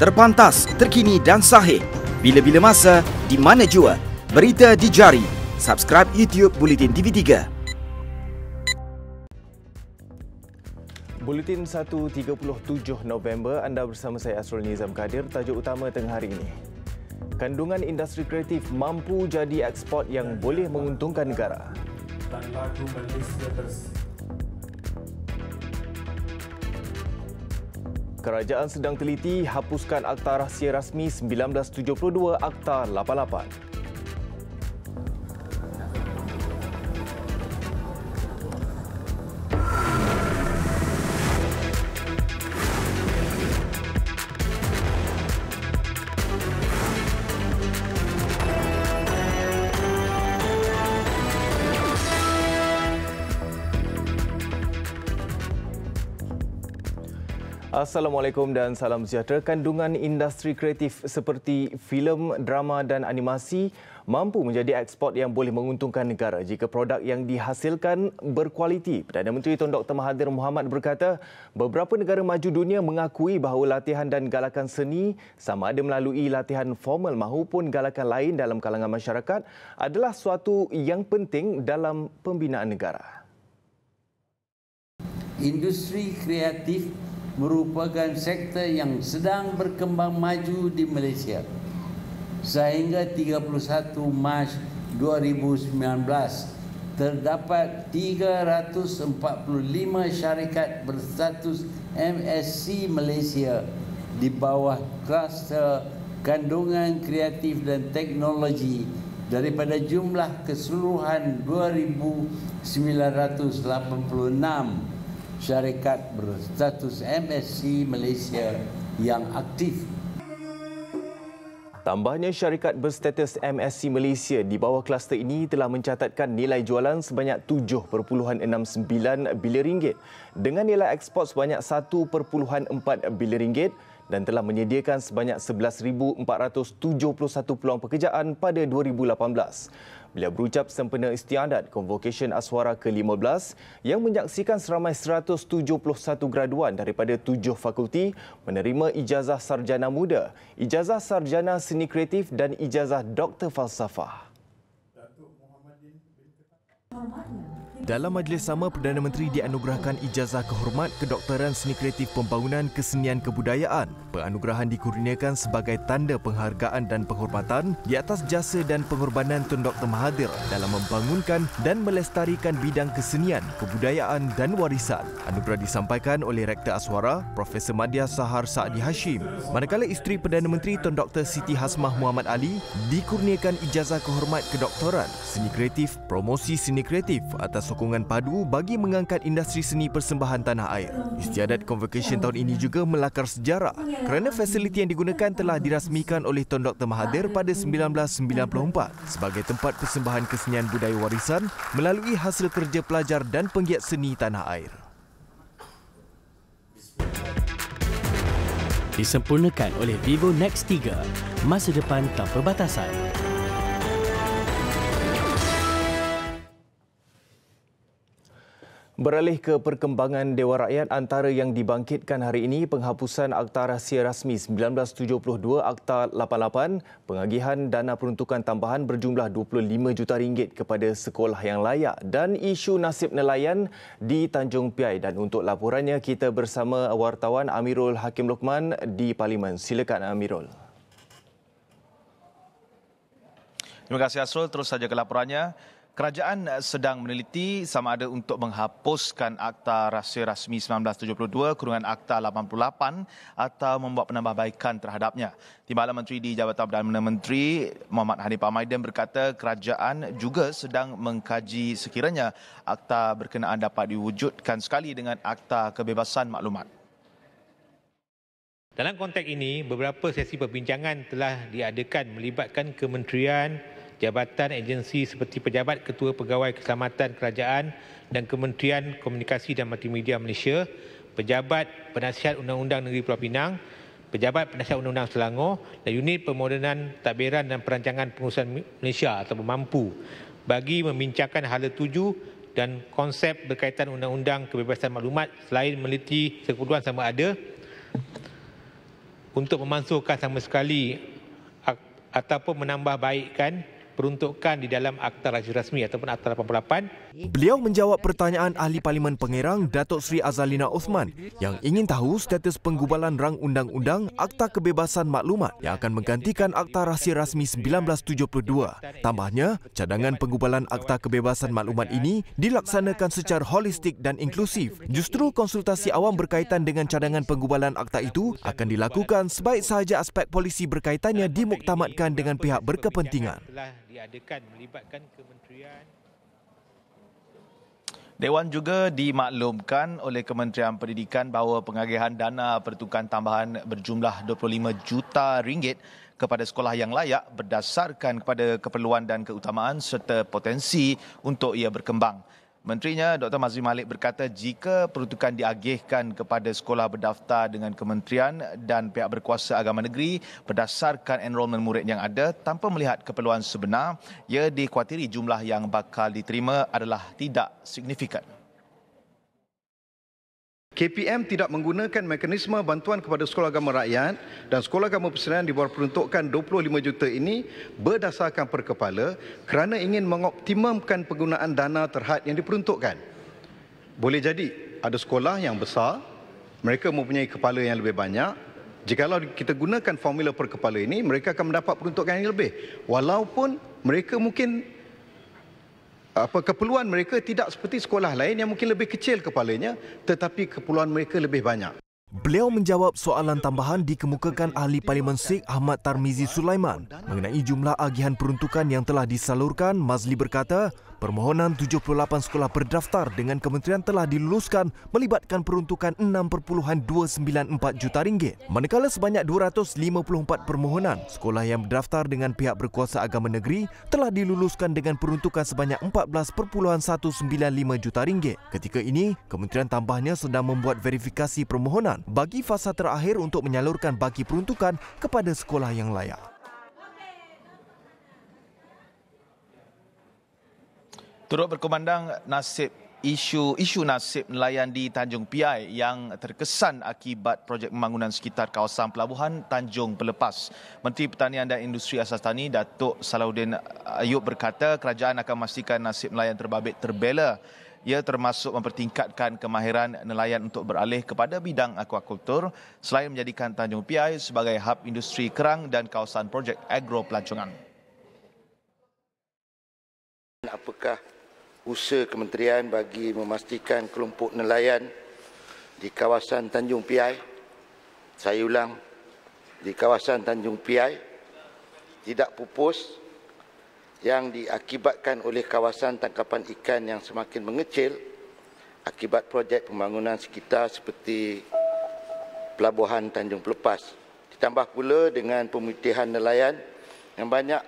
Terpantas, terkini dan sahih. Bila-bila masa, di mana jua. Berita di jari. Subscribe YouTube Bulletin TV3. Buletin 1.37 November, anda bersama saya Asrul Nizam Kadir. Tajuk utama tengah hari ini. Kandungan industri kreatif mampu jadi ekspor yang boleh menguntungkan negara. Dan lagu Malaysia Kerajaan sedang teliti hapuskan Akta Rahsia Rasmi 1972 Akta 88. Assalamualaikum dan salam sejahtera. Kandungan industri kreatif seperti filem, drama dan animasi mampu menjadi ekspor yang boleh menguntungkan negara jika produk yang dihasilkan berkualiti. Perdana Menteri Tun Dr. Mahathir Mohamad berkata, beberapa negara maju dunia mengakui bahawa latihan dan galakan seni sama ada melalui latihan formal maupun galakan lain dalam kalangan masyarakat adalah suatu yang penting dalam pembinaan negara. Industri kreatif merupakan sektor yang sedang berkembang maju di Malaysia. Sehingga 31 Mac 2019, terdapat 345 syarikat berstatus MSC Malaysia di bawah kluster kandungan kreatif dan teknologi daripada jumlah keseluruhan 2,986 syarikat berstatus MSC Malaysia yang aktif. Tambahnya, syarikat berstatus MSC Malaysia di bawah kluster ini telah mencatatkan nilai jualan sebanyak 7.69 bilion ringgit dengan nilai ekspor sebanyak 1.4 bilion ringgit dan telah menyediakan sebanyak 11,471 peluang pekerjaan pada 2018. Beliau berucap sempena istiadat Convocation Aswara ke-15 yang menyaksikan seramai 171 graduan daripada 7 fakulti menerima ijazah sarjana muda, ijazah sarjana seni kreatif dan ijazah doktor falsafah. Dalam majlis sama, Perdana Menteri dianugerahkan ijazah kehormat kedoktoran seni kreatif pembangunan kesenian kebudayaan. Penganugerahan dikurniakan sebagai tanda penghargaan dan penghormatan di atas jasa dan pengorbanan Tun Dr. Mahathir dalam membangunkan dan melestarikan bidang kesenian, kebudayaan dan warisan. Anugerah disampaikan oleh Rektor Aswara, Profesor Madya Sahar Saadi Hashim. Manakala isteri Perdana Menteri Tun Dr. Siti Hasmah Muhammad Ali dikurniakan ijazah kehormat kedoktoran seni kreatif, promosi seni kreatif atas sokongan padu bagi mengangkat industri seni persembahan tanah air. Istiadat Convocation tahun ini juga melakar sejarah kerana fasiliti yang digunakan telah dirasmikan oleh Tun Dr. Mahathir pada 1994 sebagai tempat persembahan kesenian budaya warisan melalui hasil kerja pelajar dan penggiat seni tanah air. Disempurnakan oleh Vivo Nex 3, masa depan tanpa batasan. Beralih ke perkembangan Dewan Rakyat, antara yang dibangkitkan hari ini penghapusan Akta Rahsia Rasmi 1972 Akta 88, pengagihan dana peruntukan tambahan berjumlah 25 juta ringgit kepada sekolah yang layak dan isu nasib nelayan di Tanjung Piai. Dan untuk laporannya kita bersama wartawan Amirul Hakim Lokman di Parlimen. Silakan Amirul. Terima kasih Asrul, terus saja ke laporannya. Kerajaan sedang meneliti sama ada untuk menghapuskan Akta Rahsia Rasmi 1972 kurungan Akta 88 atau membuat penambahbaikan terhadapnya. Timbalan Menteri di Jabatan Perdana Menteri Muhammad Hanif Ahmaidan berkata kerajaan juga sedang mengkaji sekiranya akta berkenaan dapat diwujudkan sekali dengan Akta Kebebasan Maklumat. Dalam konteks ini, beberapa sesi perbincangan telah diadakan melibatkan kementerian, jabatan agensi seperti Pejabat Ketua Pegawai Keselamatan Kerajaan dan Kementerian Komunikasi dan Multimedia Malaysia, Pejabat Penasihat Undang-Undang Negeri Pulau Pinang, Pejabat Penasihat Undang-Undang Selangor dan Unit Pemodenan Tadbiran dan Perancangan Pengurusan Malaysia atau MAMPU bagi membincangkan hala tuju dan konsep berkaitan Undang-Undang Kebebasan Maklumat selain meneliti keperluan sama ada untuk memansuhkan sama sekali ataupun menambah baikkan peruntukan di dalam Akta Rasius Rasmi ataupun Akta 88. Beliau menjawab pertanyaan Ahli Parlimen Pengerang Datuk Seri Azalina Osman yang ingin tahu status penggubalan rang undang-undang Akta Kebebasan Maklumat yang akan menggantikan Akta Rasius Rasmi 1972. Tambahnya, cadangan penggubalan Akta Kebebasan Maklumat ini dilaksanakan secara holistik dan inklusif. Justru konsultasi awam berkaitan dengan cadangan penggubalan akta itu akan dilakukan sebaik sahaja aspek polisi berkaitannya dimuktamadkan dengan pihak berkepentingan. Diadakan melibatkan kementerian. Dewan juga dimaklumkan oleh Kementerian Pendidikan bahawa pengagihan dana pertukaran tambahan berjumlah 25 juta ringgit kepada sekolah yang layak berdasarkan kepada keperluan dan keutamaan serta potensi untuk ia berkembang. Menterinya Dr. Mazli Malik berkata jika peruntukan diagihkan kepada sekolah berdaftar dengan kementerian dan pihak berkuasa agama negeri berdasarkan enrolmen murid yang ada tanpa melihat keperluan sebenar, ia dikhawatiri jumlah yang bakal diterima adalah tidak signifikan. KPM tidak menggunakan mekanisme bantuan kepada sekolah agama rakyat dan sekolah agama persediaan di bawah peruntukan 25 juta ini berdasarkan per kepala kerana ingin mengoptimumkan penggunaan dana terhad yang diperuntukkan. Boleh jadi ada sekolah yang besar, mereka mempunyai kepala yang lebih banyak. Jikalau kita gunakan formula per kepala ini, mereka akan mendapat peruntukan yang lebih. Walaupun mereka mungkin keperluan mereka tidak seperti sekolah lain yang mungkin lebih kecil kepalanya, tetapi keperluan mereka lebih banyak. Beliau menjawab soalan tambahan dikemukakan Ahli Parlimen Sikh Ahmad Tarmizi Sulaiman mengenai jumlah agihan peruntukan yang telah disalurkan. Mazli berkata, permohonan 78 sekolah berdaftar dengan kementerian telah diluluskan melibatkan peruntukan 6.294 juta ringgit. Manakala sebanyak 254 permohonan sekolah yang berdaftar dengan pihak berkuasa agama negeri telah diluluskan dengan peruntukan sebanyak 14.195 juta ringgit. Ketika ini, kementerian tambahnya sedang membuat verifikasi permohonan bagi fasa terakhir untuk menyalurkan baki peruntukan kepada sekolah yang layak. Turut berkumandang isu nasib nelayan di Tanjung Piai yang terkesan akibat projek pembangunan sekitar kawasan pelabuhan Tanjung Pelepas. Menteri Pertanian dan Industri Asas Tani Datuk Salahuddin Ayub berkata kerajaan akan memastikan nasib nelayan terbabit terbela. Ia termasuk mempertingkatkan kemahiran nelayan untuk beralih kepada bidang akuakultur selain menjadikan Tanjung Piai sebagai hub industri kerang dan kawasan projek agro pelancongan. Apakah usaha kementerian bagi memastikan kelompok nelayan di kawasan Tanjung Piai, saya ulang, di kawasan Tanjung Piai tidak pupus yang diakibatkan oleh kawasan tangkapan ikan yang semakin mengecil akibat projek pembangunan sekitar seperti Pelabuhan Tanjung Pelepas. Ditambah pula dengan pemutihan nelayan yang banyak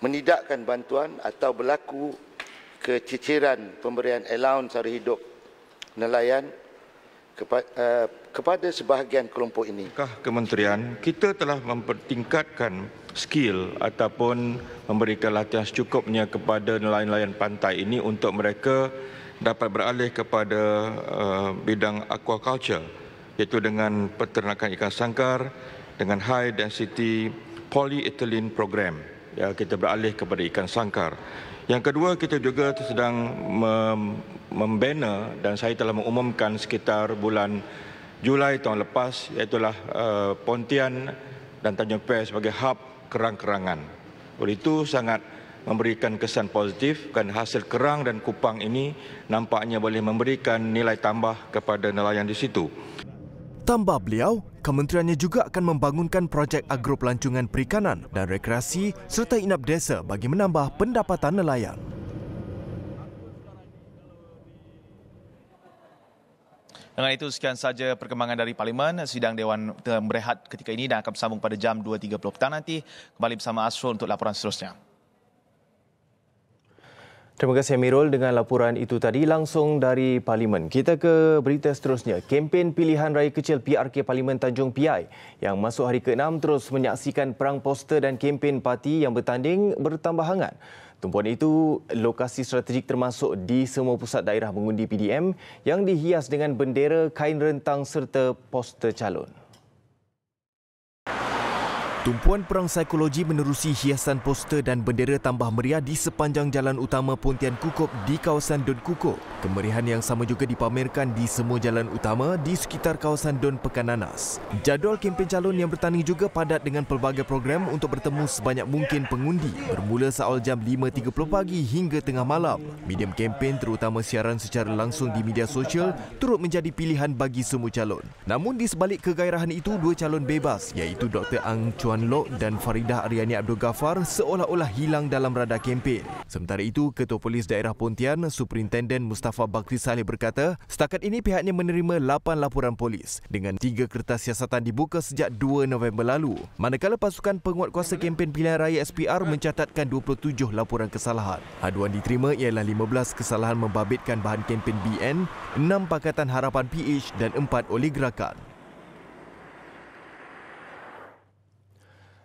menidakkan bantuan atau berlaku keciciran pemberian allowance sara hidup nelayan kepada sebahagian kelompok ini. Kementerian kita telah mempertingkatkan skill ataupun memberikan latihan secukupnya kepada nelayan-nelayan pantai ini untuk mereka dapat beralih kepada bidang aquaculture, iaitu dengan peternakan ikan sangkar dengan high density polyethylene program. Ya, kita beralih kepada ikan sangkar. Yang kedua, kita juga sedang membina dan saya telah mengumumkan sekitar bulan Julai tahun lepas, iaitulah Pontian dan Tanjung Piai sebagai hub kerang-kerangan. Oleh itu sangat memberikan kesan positif kerana hasil kerang dan kupang ini nampaknya boleh memberikan nilai tambah kepada nelayan di situ. Tambah beliau, kementeriannya juga akan membangunkan projek agro pelancongan perikanan dan rekreasi serta inap desa bagi menambah pendapatan nelayan. Dengan itu, sekian saja perkembangan dari Parlimen. Sidang Dewan berehat ketika ini dan akan bersambung pada jam 2.30 petang nanti. Kembali bersama Asrul untuk laporan seterusnya. Terima kasih Amirul dengan laporan itu tadi langsung dari Parlimen. Kita ke berita seterusnya. Kempen pilihan raya kecil PRK Parlimen Tanjung Piai yang masuk hari ke-6 terus menyaksikan perang poster dan kempen parti yang bertanding bertambah hangat. Tumpuan itu lokasi strategik termasuk di semua pusat daerah mengundi PDM yang dihias dengan bendera, kain rentang serta poster calon. Tumpuan perang psikologi menerusi hiasan poster dan bendera tambah meriah di sepanjang jalan utama Pontian Kukup di kawasan Don Kukup. Kemeriahan yang sama juga dipamerkan di semua jalan utama di sekitar kawasan Don Pekananas. Jadual kempen calon yang bertanding juga padat dengan pelbagai program untuk bertemu sebanyak mungkin pengundi bermula seawal jam 5.30 pagi hingga tengah malam. Medium kempen terutama siaran secara langsung di media sosial turut menjadi pilihan bagi semua calon. Namun di sebalik kegairahan itu, dua calon bebas iaitu Dr. Ang Chuan Lok dan Faridah Aryani Abdul Ghaffar seolah-olah hilang dalam radar kempen. Sementara itu, Ketua Polis Daerah Pontian, Superintenden Mustafa Bakri Saleh berkata, setakat ini pihaknya menerima 8 laporan polis dengan 3 kertas siasatan dibuka sejak 2 November lalu. Manakala pasukan penguatkuasa kempen pilihan raya SPR mencatatkan 27 laporan kesalahan. Aduan diterima ialah 15 kesalahan membabitkan bahan kempen BN, 6 Pakatan Harapan PH dan 4 oleh gerakan.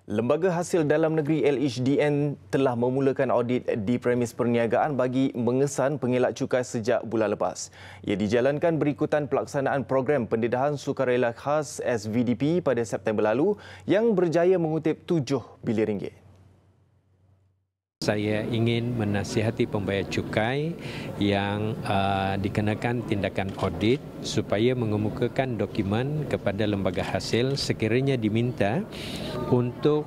Lembaga Hasil Dalam Negeri LHDN telah memulakan audit di premis perniagaan bagi mengesan pengelak cukai sejak bulan lepas. Ia dijalankan berikutan pelaksanaan program pendedahan sukarela khas SVDP pada September lalu yang berjaya mengutip RM7 bilion. Saya ingin menasihati pembayar cukai yang dikenakan tindakan audit supaya mengemukakan dokumen kepada lembaga hasil sekiranya diminta untuk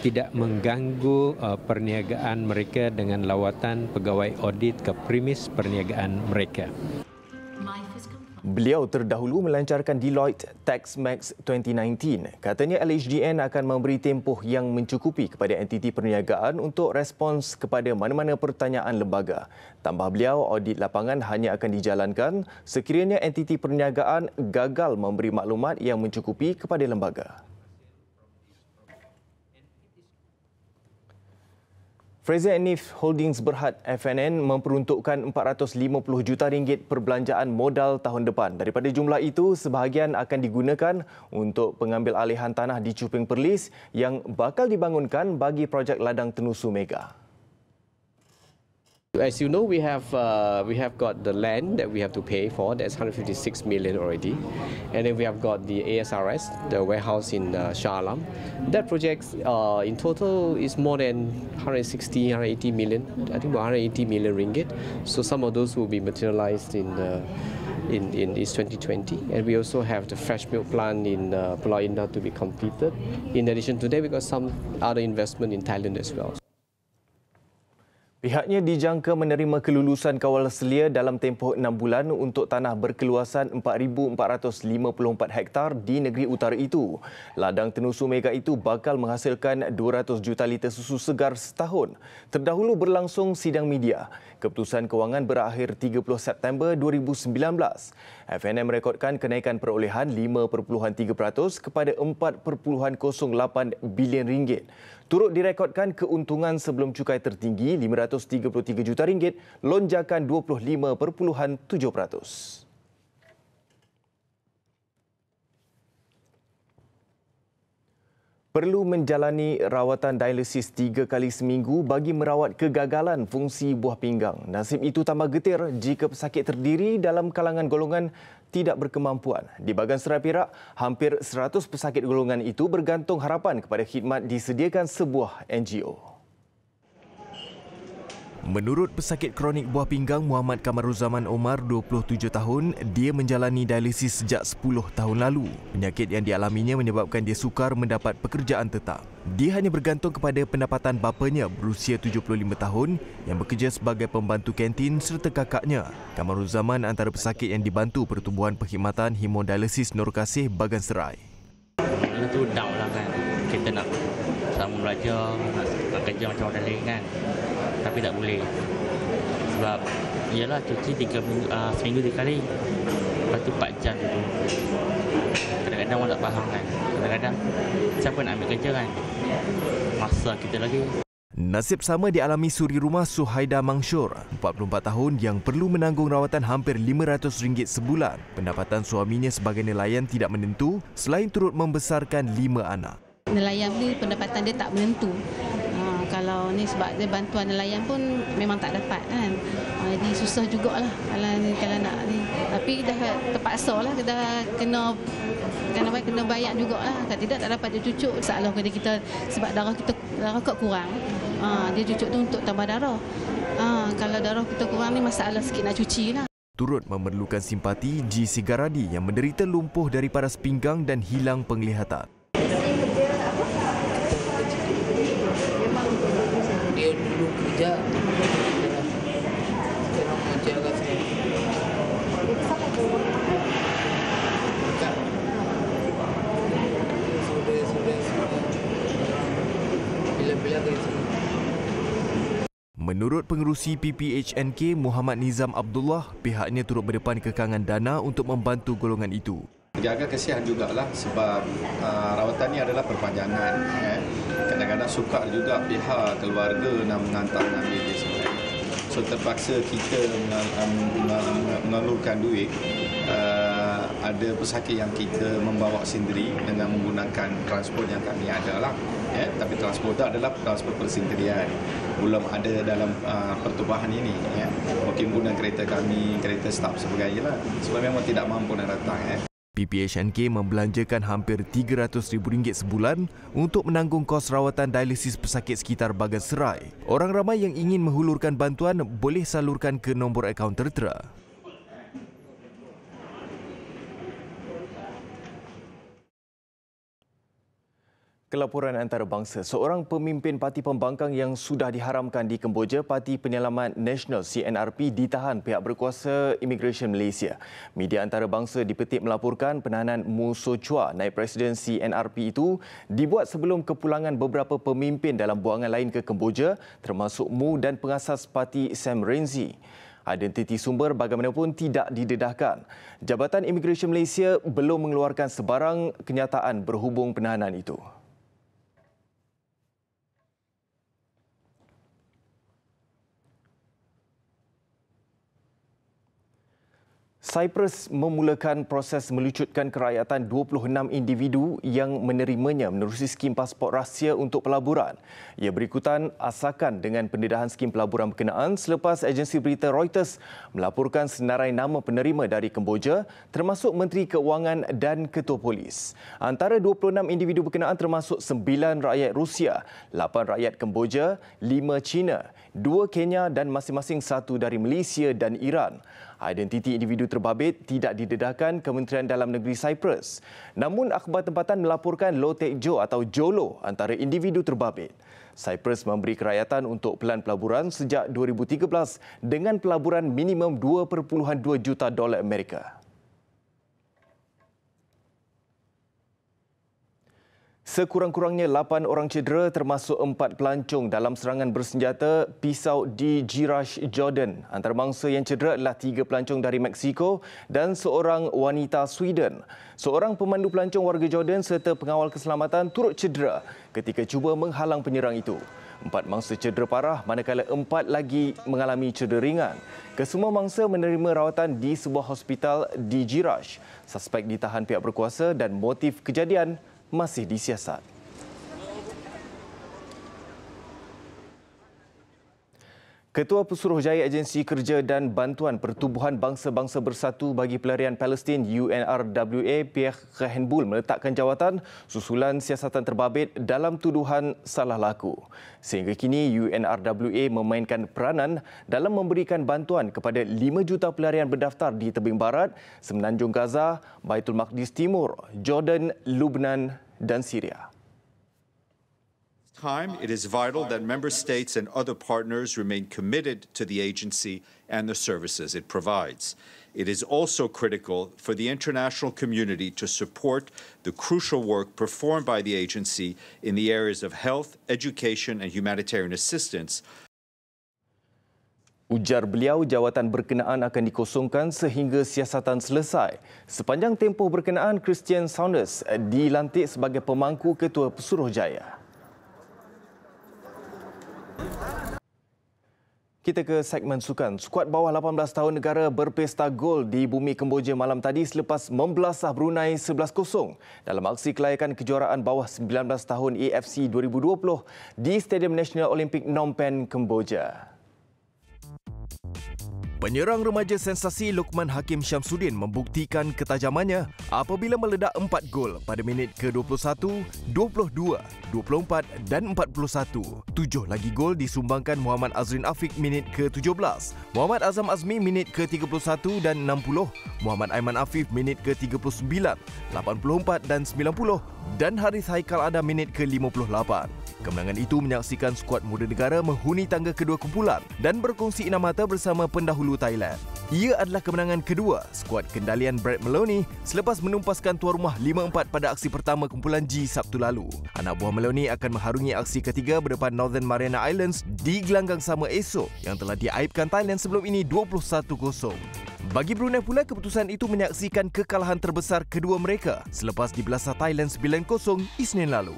tidak mengganggu perniagaan mereka dengan lawatan pegawai audit ke premis perniagaan mereka. Beliau terdahulu melancarkan Deloitte Tax Max 2019. Katanya LHDN akan memberi tempoh yang mencukupi kepada entiti perniagaan untuk respons kepada mana-mana pertanyaan lembaga. Tambah beliau, audit lapangan hanya akan dijalankan sekiranya entiti perniagaan gagal memberi maklumat yang mencukupi kepada lembaga. Fraser and Neff Holdings Berhad FNN memperuntukkan RM450 juta perbelanjaan modal tahun depan. Daripada jumlah itu, sebahagian akan digunakan untuk pengambil alihan tanah di Cuping Perlis yang bakal dibangunkan bagi projek ladang Tenusu Mega. As you know, we have got the land that we have to pay for. That's 156 million already, and then we have got the ASRS, the warehouse in Shah Alam. That project in total is more than 180 million. I think about 180 million ringgit. So some of those will be materialized in this 2020, and we also have the fresh milk plant in Pulau Indah to be completed. In addition to that, we got some other investment in Thailand as well. Pihaknya dijangka menerima kelulusan kawal selia dalam tempoh 6 bulan untuk tanah berkeluasan 4,454 hektar di negeri utara itu. Ladang Tenusu Mega itu bakal menghasilkan 200 juta liter susu segar setahun. Terdahulu berlangsung sidang media. Keputusan kewangan berakhir 30 September 2019. FNM merekodkan kenaikan perolehan 5.3% kepada 4.08 bilion ringgit. Turut direkodkan keuntungan sebelum cukai tertinggi RM533 juta, lonjakan 25.7%. Perlu menjalani rawatan dialisis 3 kali seminggu bagi merawat kegagalan fungsi buah pinggang. Nasib itu tambah getir jika pesakit terdiri dalam kalangan golongan tidak berkemampuan. Di bahagian Serai Perak, hampir 100 pesakit golongan itu bergantung harapan kepada khidmat disediakan sebuah NGO. Menurut pesakit kronik buah pinggang Muhammad Kamaruzzaman Omar, 27 tahun, dia menjalani dialisis sejak 10 tahun lalu. Penyakit yang dialaminya menyebabkan dia sukar mendapat pekerjaan tetap. Dia hanya bergantung kepada pendapatan bapanya berusia 75 tahun yang bekerja sebagai pembantu kantin serta kakaknya. Kamaruzzaman antara pesakit yang dibantu Pertubuhan Perkhidmatan Hemodialisis Nur Kasih Bagan Serai. Itu down lah kan. Kita nak sama belajar, nak kerja macam orang lain kan. Tapi tak boleh. Sebab ialah cuci seminggu 3 kali. Lepas tu 4 jam tu. Kadang-kadang orang tak faham kan. Kadang-kadang siapa nak ambil kerja kan. Masa kita lagi. Nasib sama dialami suri rumah Suhaida Mangshur, 44 tahun yang perlu menanggung rawatan hampir RM500 sebulan. Pendapatan suaminya sebagai nelayan tidak menentu selain turut membesarkan 5 anak. Nelayan ni pendapatan dia tak menentu. Kalau ni sebab dia bantuan nelayan pun memang tak dapat kan. Jadi susah jugalah kalau nak ni. Tapi dah terpaksa lah, dah kena bayar jugalah. Kalau tidak tak dapat dia cucuk. Masalah pada kita sebab darah kot kurang. Dia cucuk tu untuk tambah darah. Kalau darah kita kurang ni masalah sikit nak cuci lah. Turut memerlukan simpati G. Sigaradi yang menderita lumpuh dari paras pinggang dan hilang penglihatan. Dia dulu kerja sekarang kerja kat sini. Sudah. Bila-bila ke sini. Menurut pengerusi PPHNK Muhammad Nizam Abdullah, pihaknya turut berdepan kekangan dana untuk membantu golongan itu. Agak kesian jugalah sebab rawatan ini adalah perpanjangan. Kadang-kadang sukar juga pihak keluarga nak mengantar ambil dia sebenarnya. So terpaksa kita mengeluarkan duit. Ada pesakit yang kita membawa sendiri dengan menggunakan transport yang kami ada lah. Tapi transport itu adalah transport persendirian. Belum ada dalam pertubuhan ini. Mungkin guna kereta kami, kereta staf sebagainya lah. Sebab memang tidak mampu nak datang. PPHNK membelanjakan hampir RM300,000 sebulan untuk menanggung kos rawatan dialisis pesakit sekitar Bagan Serai. Orang ramai yang ingin menghulurkan bantuan boleh salurkan ke nombor akaun tertera. Kelaporan antarabangsa, seorang pemimpin parti pembangkang yang sudah diharamkan di Kemboja, Parti Penyelamat Nasional CNRP, ditahan pihak berkuasa Immigration Malaysia. Media antarabangsa dipetik melaporkan penahanan Mu So Chua, naib presiden CNRP itu, dibuat sebelum kepulangan beberapa pemimpin dalam buangan lain ke Kemboja, termasuk Mu dan pengasas parti Sam Rainsy. Identiti sumber bagaimanapun tidak didedahkan. Jabatan Immigration Malaysia belum mengeluarkan sebarang kenyataan berhubung penahanan itu. Cyprus memulakan proses melucutkan kerakyatan 26 individu yang menerimanya menerusi skim pasport rahsia untuk pelaburan. Ia berikutan asakan dengan pendedahan skim pelaburan berkenaan selepas agensi berita Reuters melaporkan senarai nama penerima dari Kemboja termasuk Menteri Keuangan dan Ketua Polis. Antara 26 individu berkenaan termasuk 9 rakyat Rusia, 8 rakyat Kemboja, 5 China, 2 Kenya dan masing-masing 1 dari Malaysia dan Iran. Identiti individu terbabit tidak didedahkan Kementerian Dalam Negeri Cyprus. Namun akhbar tempatan melaporkan Lo Tek Jo atau Jolo antara individu terbabit. Cyprus memberi kerakyatan untuk pelan pelaburan sejak 2013 dengan pelaburan minimum $2.2 juta Amerika. Sekurang-kurangnya 8 orang cedera termasuk 4 pelancong dalam serangan bersenjata pisau di Jirash, Jordan. Antarabangsa yang cedera adalah 3 pelancong dari Meksiko dan seorang wanita Sweden. Seorang pemandu pelancong warga Jordan serta pengawal keselamatan turut cedera ketika cuba menghalang penyerang itu. 4 mangsa cedera parah manakala 4 lagi mengalami cedera ringan. Kesemua mangsa menerima rawatan di sebuah hospital di Jirash. Suspek ditahan pihak berkuasa dan motif kejadian masih disiasat. Ketua Pesuruhjaya Agensi Kerja dan Bantuan Pertubuhan Bangsa-Bangsa Bersatu bagi Pelarian Palestin UNRWA, Pierre Khenbul meletakkan jawatan susulan siasatan terbabit dalam tuduhan salah laku. Sehingga kini UNRWA memainkan peranan dalam memberikan bantuan kepada 5 juta pelarian berdaftar di tebing barat, Semenanjung Gaza, Baitul Maqdis Timur, Jordan, Lubnan dan Syria. It is vital that member states and other partners remain committed to the agency and the services it provides. It is also critical for the international community to support the crucial work performed by the agency in the areas of health, education and humanitarian assistance. Ujar beliau, jawatan berkenaan akan dikosongkan sehingga siasatan selesai. Sepanjang tempoh berkenaan, Christian Saunders dilantik sebagai pemangku Ketua Pesuruhjaya. Kita ke segmen sukan. Skuad bawah 18 tahun negara berpesta gol di bumi Kemboja malam tadi selepas membelasah Brunei 11-0 dalam aksi kelayakan kejuaraan bawah 19 tahun AFC 2020 di Stadium Nasional Olimpik Phnom Penh, Kemboja. Penyerang remaja sensasi Luqman Hakim Syamsuddin membuktikan ketajamannya apabila meledak 4 gol pada minit ke-21, 22, 24 dan 41. 7 lagi gol disumbangkan Muhammad Azrin Afiq minit ke-17, Muhammad Azam Azmi minit ke-31 dan 60, Muhammad Aiman Afif minit ke-39, 84 dan 90 dan Harith Haikal Adam minit ke-58. Kemenangan itu menyaksikan skuad muda negara menghuni tangga kedua kumpulan dan berkongsi enam mata bersama pendahulu Thailand. Ia adalah kemenangan kedua skuad kendalian Brad Maloney selepas menumpaskan tuan rumah 5-4 pada aksi pertama kumpulan G Sabtu lalu. Anak buah Maloney akan mengharungi aksi ketiga berdepan Northern Mariana Islands di gelanggang sama esok yang telah diaibkan Thailand sebelum ini 21-0. Bagi Brunei pula, keputusan itu menyaksikan kekalahan terbesar kedua mereka selepas dibelasah Thailand 9-0 Isnin lalu.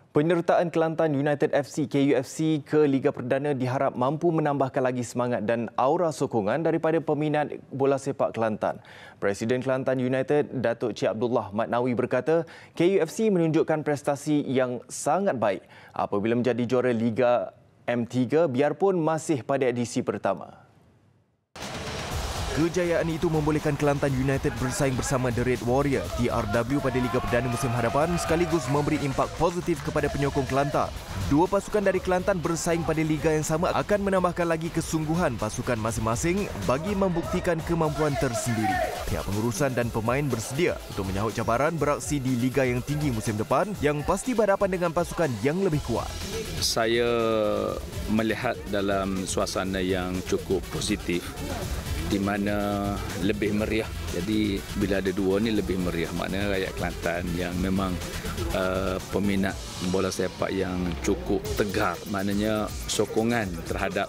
Penyertaan Kelantan United FC KUFC ke Liga Perdana diharap mampu menambahkan lagi semangat dan aura sokongan daripada peminat bola sepak Kelantan. Presiden Kelantan United, Datuk Cik Abdullah Matnawi berkata, KUFC menunjukkan prestasi yang sangat baik apabila menjadi juara Liga M3 biarpun masih pada edisi pertama. Kejayaan itu membolehkan Kelantan United bersaing bersama The Red Warrior TRW pada Liga Perdana musim hadapan sekaligus memberi impak positif kepada penyokong Kelantan. Dua pasukan dari Kelantan bersaing pada liga yang sama akan menambahkan lagi kesungguhan pasukan masing-masing bagi membuktikan kemampuan tersendiri. Pihak pengurusan dan pemain bersedia untuk menyahut cabaran beraksi di liga yang tinggi musim depan yang pasti berhadapan dengan pasukan yang lebih kuat. Saya melihat dalam suasana yang cukup positif di mana lebih meriah. Jadi bila ada dua ni lebih meriah. Maknanya rakyat Kelantan yang memang peminat bola sepak yang cukup tegar. Maknanya sokongan terhadap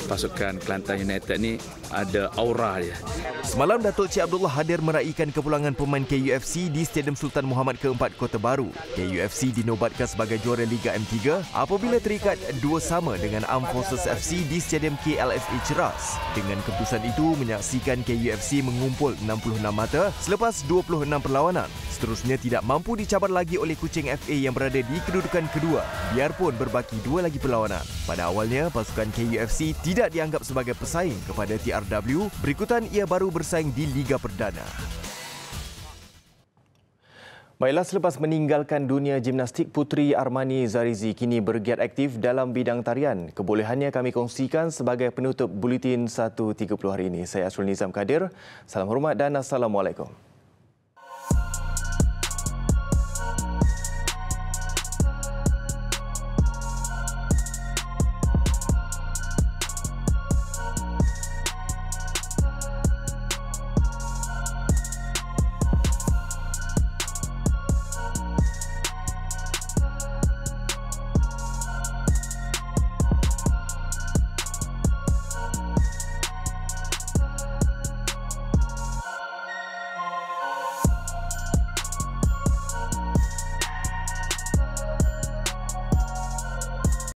pasukan Kelantan United ni ada aura dia. Semalam Datuk Cik Abdullah hadir meraihkan kepulangan pemain KUFC di Stadium Sultan Muhammad ke-4 Kota Baru. KUFC dinobatkan sebagai juara Liga M3 apabila terikat 2-2 dengan Armed Forces FC di Stadium KLFA Ceras. Dengan keputusan itu menyaksikan KUFC mengumpul 66 mata selepas 26 perlawanan. Seterusnya tidak mampu dicabar lagi oleh Kuching FA yang berada di kedudukan kedua biarpun berbaki 2 lagi perlawanan. Pada awalnya pasukan KUFC tidak dianggap sebagai pesaing kepada TRW, berikutan ia baru bersaing di Liga Perdana. Baiklah, selepas meninggalkan dunia gimnastik, Puteri Armani Zarizi kini bergiat aktif dalam bidang tarian. Kebolehannya kami kongsikan sebagai penutup Buletin 1.30 hari ini. Saya Asrul Nizam Kadir. Salam hormat dan Assalamualaikum.